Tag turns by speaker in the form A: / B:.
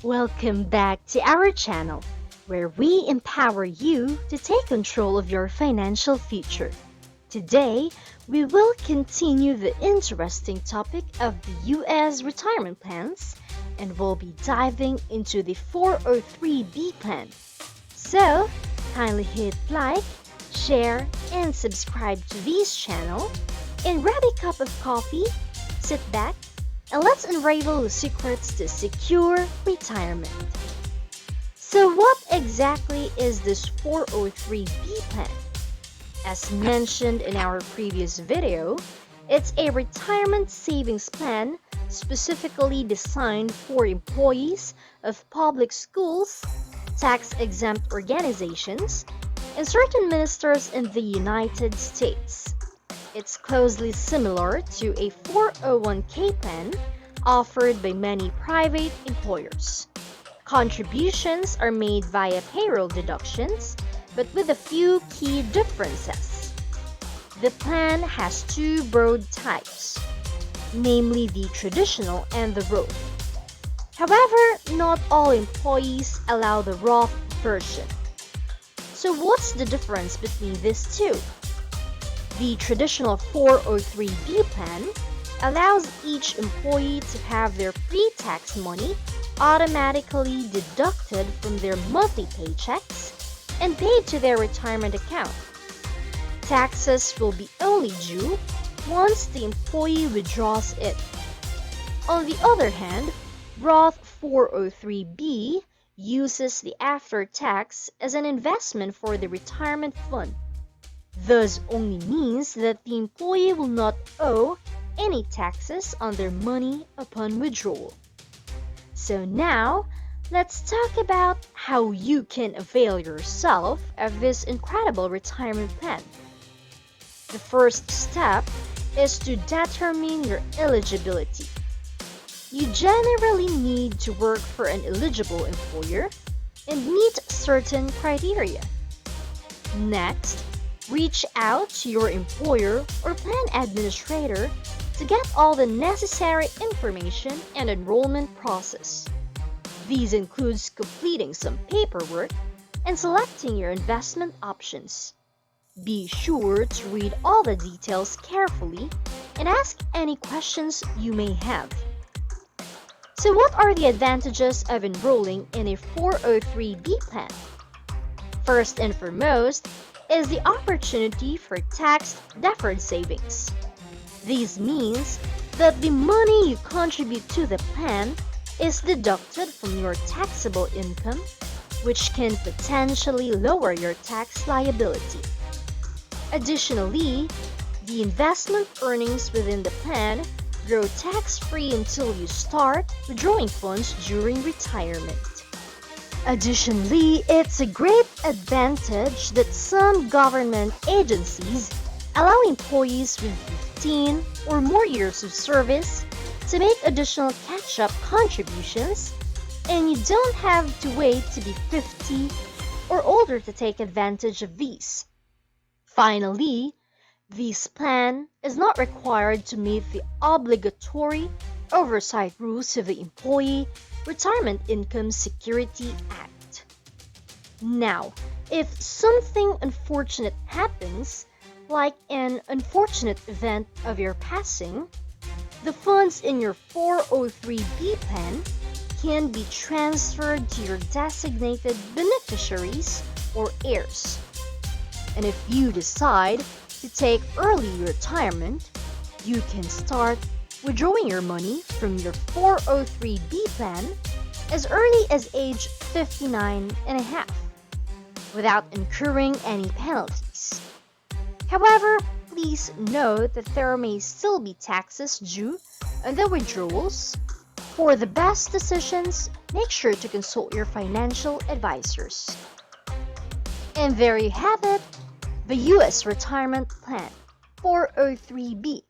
A: Welcome back to our channel, where we empower you to take control of your financial future. Today, we will continue the interesting topic of the U.S. retirement plans, and we'll be diving into the 403B plan. So, kindly hit like, share, and subscribe to this channel, and grab a cup of coffee, sit back, and let's unravel the secrets to secure retirement. So what exactly is this 403B plan? As mentioned in our previous video, it's a retirement savings plan specifically designed for employees of public schools, tax-exempt organizations, and certain ministers in the United States. It's closely similar to a 401k plan offered by many private employers. Contributions are made via payroll deductions, but with a few key differences. The plan has two broad types, namely the traditional and the Roth. However, not all employees allow the Roth version. So what's the difference between these two? The traditional 403B plan allows each employee to have their pre-tax money automatically deducted from their monthly paychecks and paid to their retirement account. Taxes will be only due once the employee withdraws it. On the other hand, Roth 403B uses the after-tax as an investment for the retirement fund. Thus only means that the employee will not owe any taxes on their money upon withdrawal. So now, let's talk about how you can avail yourself of this incredible retirement plan. The first step is to determine your eligibility. You generally need to work for an eligible employer and meet certain criteria. Next, reach out to your employer or plan administrator to get all the necessary information and enrollment process. These includes completing some paperwork and selecting your investment options. Be sure to read all the details carefully and ask any questions you may have. So what are the advantages of enrolling in a 403B plan? First and foremost is the opportunity for tax-deferred savings. This means that the money you contribute to the plan is deducted from your taxable income, which can potentially lower your tax liability. Additionally, the investment earnings within the plan grow tax-free until you start withdrawing funds during retirement. Additionally, it's a great advantage that some government agencies allow employees with 15 or more years of service to make additional catch-up contributions, and you don't have to wait to be 50 or older to take advantage of these. Finally, this plan is not required to meet the obligatory oversight rules of the Employee Retirement Income Security Act. Now, if something unfortunate happens, like an unfortunate event of your passing, the funds in your 403B plan can be transferred to your designated beneficiaries or heirs. And if you decide to take early retirement, you can start withdrawing your money from your 403B plan as early as age 59 and a half without incurring any penalties. However, please note that there may still be taxes due on the withdrawals. For the best decisions, make sure to consult your financial advisors. And there you have it, the U.S. Retirement Plan 403B.